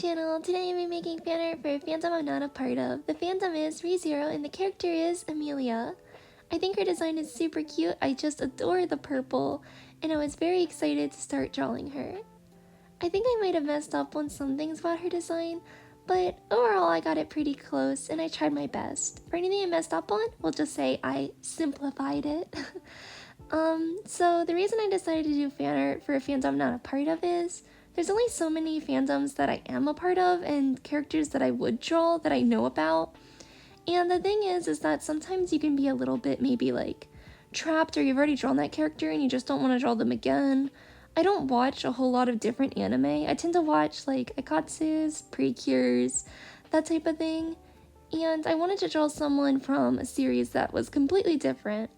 channel. Today I'm making fan art for a fandom I'm not a part of. The fandom is rezero and the character is Emilia. I think her design is super cute. I just adore the purple and I was very excited to start drawing her. I think I might have messed up on some things about her design, but overall I got it pretty close and I tried my best. For anything I messed up on, we'll just say I simplified it. So the reason I decided to do fan art for a fandom I'm not a part of is there's only so many fandoms that I am a part of and characters that I would draw that I know about. And the thing is that sometimes you can be a little bit maybe like trapped, or you've already drawn that character and you just don't want to draw them again. I don't watch a whole lot of different anime. I tend to watch like Ikatsus, Precures, that type of thing. And I wanted to draw someone from a series that was completely different.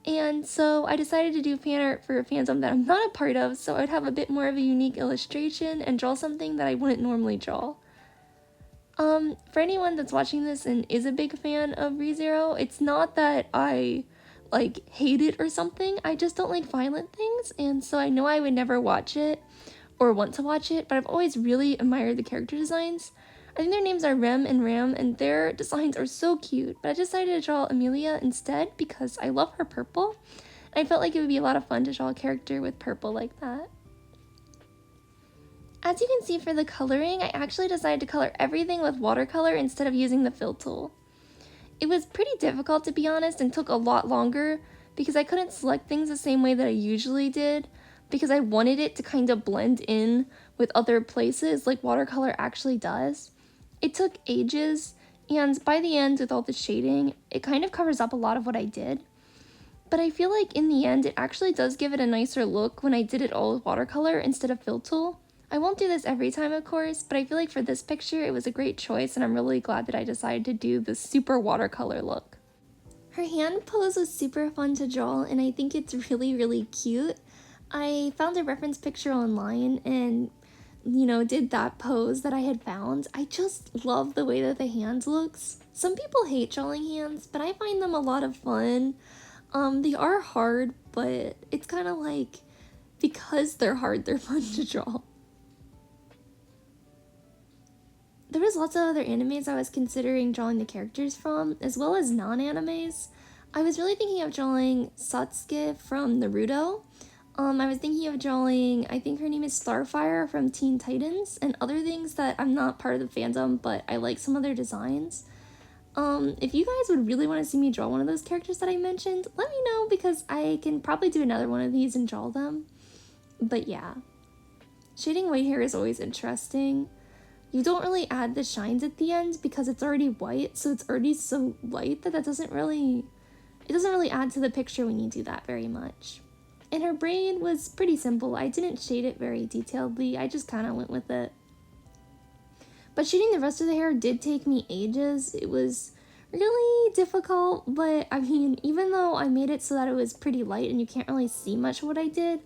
And so I decided to do fan art for a fandom that I'm not a part of, so I'd have a bit more of a unique illustration and draw something that I wouldn't normally draw. For anyone that's watching this and is a big fan of rezero, it's not that I like hate it or something. I just don't like violent things, and so I know I would never watch it or want to watch it, but I've always really admired the character designs. I think their names are Rem and Ram, and their designs are so cute, but I decided to draw Emilia instead because I love her purple, and I felt like it would be a lot of fun to draw a character with purple like that. As you can see for the coloring, I actually decided to color everything with watercolor instead of using the fill tool. It was pretty difficult, to be honest, and took a lot longer because I couldn't select things the same way that I usually did because I wanted it to kind of blend in with other places like watercolor actually does. It took ages, and by the end, with all the shading, it kind of covers up a lot of what I did. But I feel like in the end, it actually does give it a nicer look when I did it all with watercolor instead of fill tool. I won't do this every time, of course, but I feel like for this picture, it was a great choice, and I'm really glad that I decided to do the super watercolor look. Her hand pose was super fun to draw, and I think it's really, really cute. I found a reference picture online and did that pose that I had found. I just love the way that the hand looks. Some people hate drawing hands, but I find them a lot of fun. They are hard, but it's kind of like, because they're hard, they're fun to draw. There was lots of other animes I was considering drawing the characters from, as well as non-animes. I was really thinking of drawing Satsuki from Naruto. I was thinking of drawing, I think her name is Starfire from Teen Titans, and other things that I'm not part of the fandom, but I like some of their designs. If you guys would really want to see me draw one of those characters that I mentioned, let me know, because I can probably do another one of these and draw them. But yeah. Shading white hair is always interesting. You don't really add the shines at the end because it's already white, so it's already so light that it doesn't really add to the picture when you do that very much. And her braid was pretty simple. I didn't shade it very detailedly, I just kind of went with it. But shading the rest of the hair did take me ages. It was really difficult, but I mean, even though I made it so that it was pretty light and you can't really see much of what I did,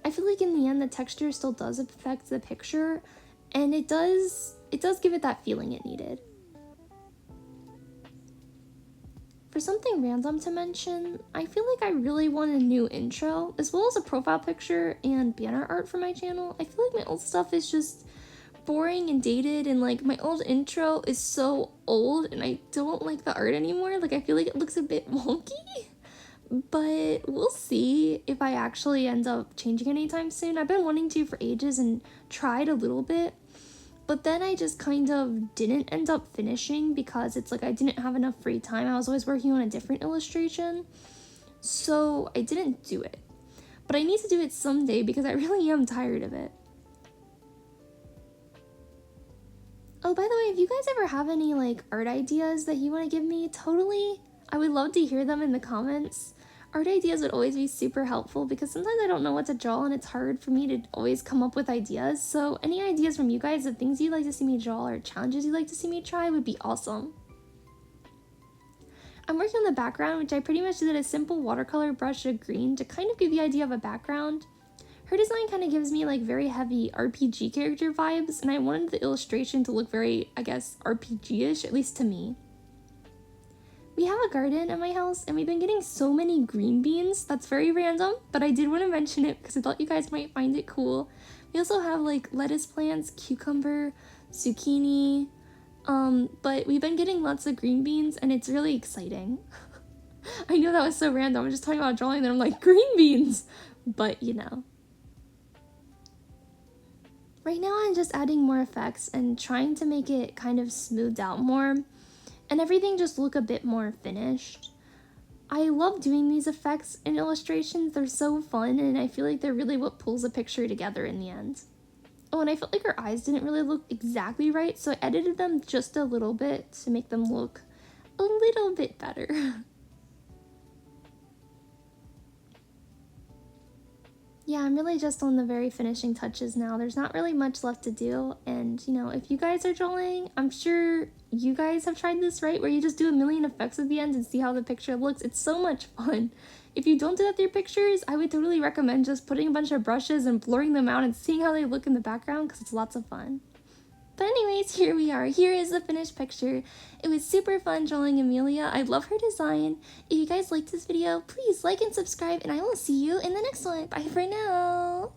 I feel like in the end the texture still does affect the picture, and it does give it that feeling it needed. For something random to mention, I feel like I really want a new intro, as well as a profile picture and banner art for my channel. I feel like my old stuff is just boring and dated, and like my old intro is so old and I don't like the art anymore. Like I feel like it looks a bit wonky, but we'll see if I actually end up changing anytime soon. I've been wanting to for ages and tried a little bit, but then I just kind of didn't end up finishing because it's like I didn't have enough free time. I was always working on a different illustration, so I didn't do it. But I need to do it someday because I really am tired of it. Oh, by the way, if you guys ever have any like art ideas that you want to give me, totally, I would love to hear them in the comments. Art ideas would always be super helpful because sometimes I don't know what to draw and it's hard for me to always come up with ideas. So any ideas from you guys of things you'd like to see me draw or challenges you'd like to see me try would be awesome. I'm working on the background, which I pretty much did a simple watercolor brush of green to kind of give the idea of a background. Her design kind of gives me like very heavy RPG character vibes, and I wanted the illustration to look very, I guess, RPG-ish, at least to me. We have a garden at my house, and we've been getting so many green beans. That's very random, but I did want to mention it because I thought you guys might find it cool. We also have like lettuce plants, cucumber, zucchini, but we've been getting lots of green beans and it's really exciting. I know that was so random. I'm just talking about drawing and I'm like, green beans! But, you know. Right now I'm just adding more effects and trying to make it kind of smoothed out more and everything just look a bit more finished. I love doing these effects and illustrations. They're so fun and I feel like they're really what pulls a picture together in the end. Oh, and I felt like her eyes didn't really look exactly right, so I edited them just a little bit to make them look a little bit better. Yeah, I'm really just on the very finishing touches now. There's not really much left to do, and you know, if you guys are drawing, I'm sure you guys have tried this, right? Where you just do a million effects at the end and see how the picture looks. It's so much fun. If you don't do that with your pictures, I would totally recommend just putting a bunch of brushes and blurring them out and seeing how they look in the background because it's lots of fun. But anyways, here we are. Here is the finished picture. It was super fun drawing Emilia. I love her design. If you guys liked this video, please like and subscribe, and I will see you in the next one. Bye for now.